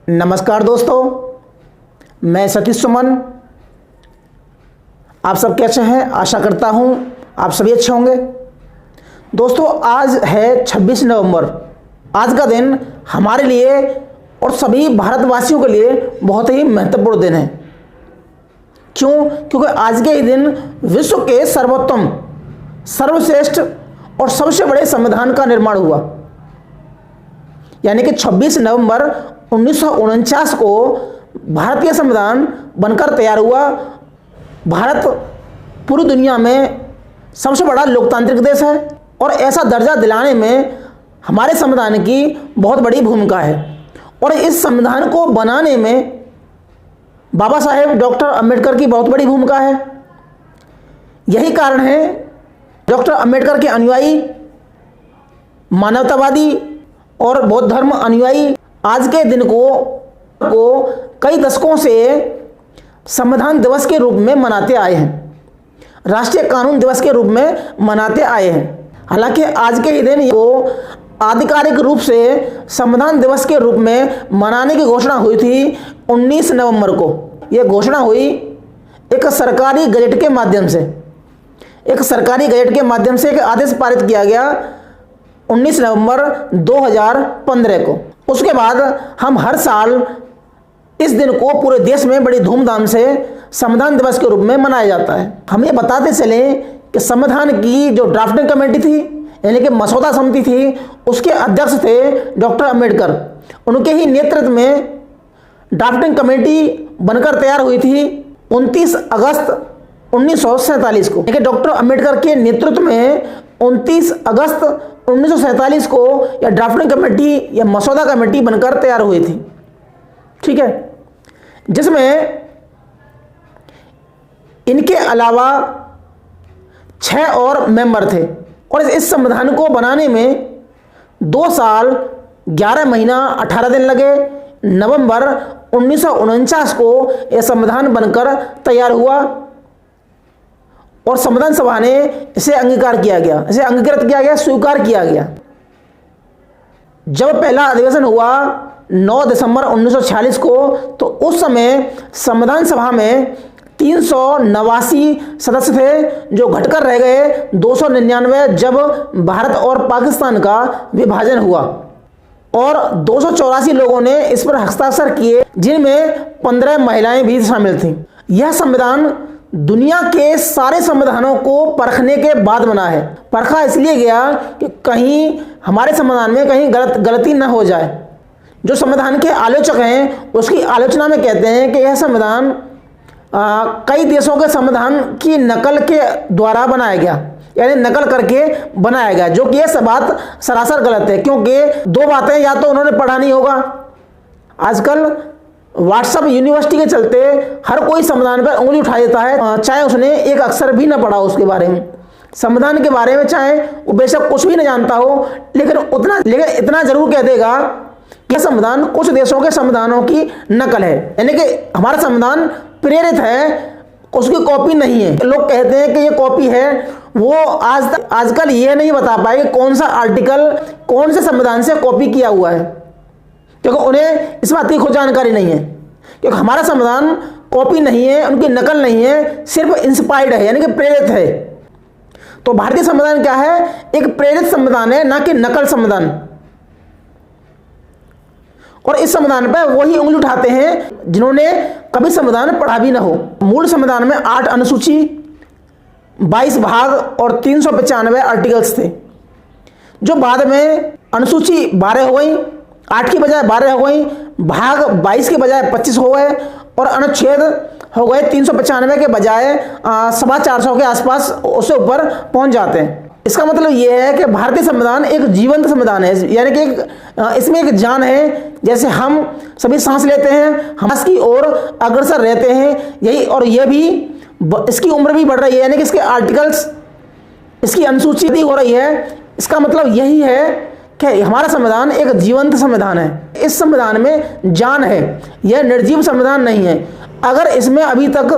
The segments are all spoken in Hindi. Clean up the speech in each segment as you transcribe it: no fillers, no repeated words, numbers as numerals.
नमस्कार दोस्तों, मैं सतीश सुमन। आप सब कैसे हैं? आशा करता हूं आप सभी अच्छे होंगे। दोस्तों, आज है 26 नवंबर। आज का दिन हमारे लिए और सभी भारतवासियों के लिए बहुत ही महत्वपूर्ण दिन है। क्यों? क्योंकि आज के ही दिन विश्व के सर्वोत्तम, सर्वश्रेष्ठ और सबसे बड़े संविधान का निर्माण हुआ। यानी कि 26 नवंबर 1949 को भारतीय संविधान बनकर तैयार हुआ। भारत पूरी दुनिया में सबसे बड़ा लोकतांत्रिक देश है और ऐसा दर्जा दिलाने में हमारे संविधान की बहुत बड़ी भूमिका है। और इस संविधान को बनाने में बाबा साहेब डॉक्टर अंबेडकर की बहुत बड़ी भूमिका है। यही कारण है डॉक्टर अंबेडकर के अनुयायी, मानवतावादी और बौद्ध धर्म अनुयायी आज के दिन को कई दशकों से संविधान दिवस के रूप में मनाते आए हैं, राष्ट्रीय कानून दिवस के रूप में मनाते आए हैं। हालांकि आज के ही दिन को आधिकारिक रूप से संविधान दिवस के रूप में मनाने की घोषणा हुई थी 19 नवंबर को। यह घोषणा हुई एक सरकारी गजट के माध्यम से। एक सरकारी गजट के माध्यम से एक आदेश पारित किया गया 19 नवंबर 2015 को। उसके बाद हम हर साल इस दिन को पूरे देश में बड़ी धूमधाम से संविधान दिवस के रूप में मनाया जाता है। हम ये बताते चले कि संविधान की जो ड्राफ्टिंग कमेटी थी, यानी कि मसौदा समिति थी, उसके अध्यक्ष थे डॉक्टर अंबेडकर। उनके ही नेतृत्व में ड्राफ्टिंग कमेटी बनकर तैयार हुई थी 29 अगस्त 1947 को। यानी कि डॉक्टर अंबेडकर के नेतृत्व में 29 अगस्त 1947 को यह ड्राफ्टिंग कमेटी या मसौदा कमेटी बनकर तैयार हुई थी। ठीक है, जिसमें इनके अलावा 6 और मेंबर थे। और इस संविधान को बनाने में 2 साल 11 महीना 18 दिन लगे। नवंबर 1949 को यह संविधान बनकर तैयार हुआ और संविधान सभा ने इसे अंगीकार किया गया, इसे अंगीकृत किया गया, स्वीकार किया गया। जब पहला अधिवेशन हुआ 9 दिसंबर 1946 को, तो उस समय संविधान सभा में 389 सदस्य थे, जो घटकर रह गए 299 जब भारत और पाकिस्तान का विभाजन हुआ। और 284 लोगों ने इस पर हस्ताक्षर किए, जिनमें 15 महिलाएं भी शामिल थीं। यह संविधान दुनिया के सारे संविधानों को परखने के बाद बना है। परखा इसलिए गया कि कहीं हमारे संविधान में कहीं गलती न हो जाए। जो संविधान के आलोचक हैं उसकी आलोचना में कहते हैं कि यह संविधान कई देशों के संविधान की नकल के द्वारा बनाया गया, यानी नकल करके बनाया गया, जो कि यह बात सरासर गलत है। क्योंकि 2 बातें, या तो उन्होंने पढ़ा नहीं होगा। आजकल व्हाट्सएप यूनिवर्सिटी के चलते हर कोई संविधान पर उंगली उठा देता है, चाहे उसने एक अक्षर भी न पढ़ा उसके बारे में, संविधान के बारे में, चाहे वो बेशक कुछ भी न जानता हो, लेकिन इतना जरूर कह देगा कि संविधान कुछ देशों के संविधानों की नकल है, यानी कि हमारा संविधान प्रेरित है, उसकी कॉपी नहीं है। लोग कहते हैं कि ये कॉपी है। वो आजकल ये नहीं बता पाए कि कौन सा आर्टिकल कौन से संविधान से कॉपी किया हुआ है, क्योंकि उन्हें इस बात की खुद जानकारी नहीं है। क्योंकि हमारा संविधान कॉपी नहीं है, उनकी नकल नहीं है, सिर्फ इंस्पायर्ड है, यानी कि प्रेरित है। तो भारतीय संविधान क्या है? एक प्रेरित संविधान है, ना कि नकल संविधान। और इस संविधान पर वही उंगली उठाते हैं जिन्होंने कभी संविधान पढ़ा भी ना हो। मूल संविधान में 8 अनुसूची, 22 भाग और 395 आर्टिकल्स थे, जो बाद में अनुसूची 12 हो गई, 8 की बजाय 12 हो गई, भाग 22 के बजाय 25 हो गए, और अनुच्छेद हो गए 395 के बजाय 450 के आसपास, उससे ऊपर पहुंच जाते हैं। इसका मतलब यह है कि भारतीय संविधान एक जीवंत संविधान है, यानी कि इसमें एक जान है। जैसे हम सभी सांस लेते हैं, हम इसकी ओर अग्रसर रहते हैं, यही, और यह भी इसकी उम्र भी बढ़ रही है, यानी कि इसके आर्टिकल्स, इसकी अनुसूची हो रही है। इसका मतलब यही है कि हमारा संविधान एक जीवंत संविधान है। इस संविधान में जान है, यह निर्जीव संविधान नहीं है। अगर इसमें अभी तक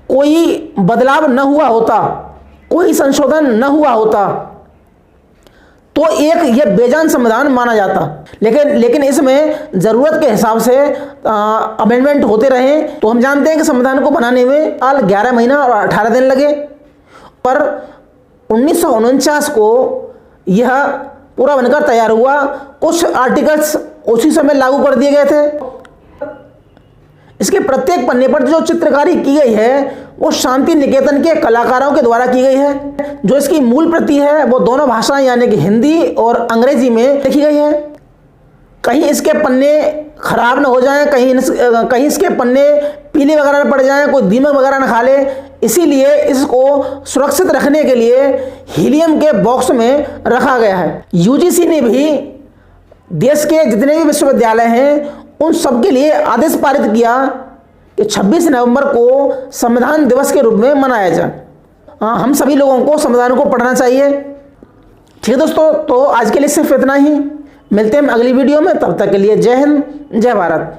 कोई बदलाव न हुआ होता, कोई संशोधन न हुआ होता, तो एक ये बेजान संविधान माना जाता। लेकिन इसमें ज़रूरत के हिसाब से अमेंडमेंट होते रहे। तो हम जानते हैं कि संविधान को बनाने में 11 महीना और 18 दिन लगे, पर 1949 को यह पूरा बनकर तैयार हुआ। कुछ आर्टिकल्स उसी समय लागू कर दिए गए थे। इसके प्रत्येक पन्ने पर जो चित्रकारी की गई है वो शांति निकेतन के कलाकारों के द्वारा की गई है। जो इसकी मूल प्रति है वो दोनों भाषाएं यानी कि हिंदी और अंग्रेजी में लिखी गई है। कहीं इसके पन्ने खराब ना हो जाएं, कहीं इसके पन्ने पीले वगैरह न पड़ जाएं, कोई दीमक वगैरह न खा ले। इसीलिए इसको सुरक्षित रखने के लिए हीलियम के बॉक्स में रखा गया है। यूजीसी ने भी देश के जितने भी विश्वविद्यालय हैं उन सब के लिए आदेश पारित किया कि 26 नवंबर को संविधान दिवस के रूप में मनाया जाए। हम सभी लोगों को संविधान को पढ़ना चाहिए। ठीक है दोस्तों, तो आज के लिए सिर्फ इतना ही। मिलते हैं अगली वीडियो में, तब तक के लिए जय हिंद, जय भारत।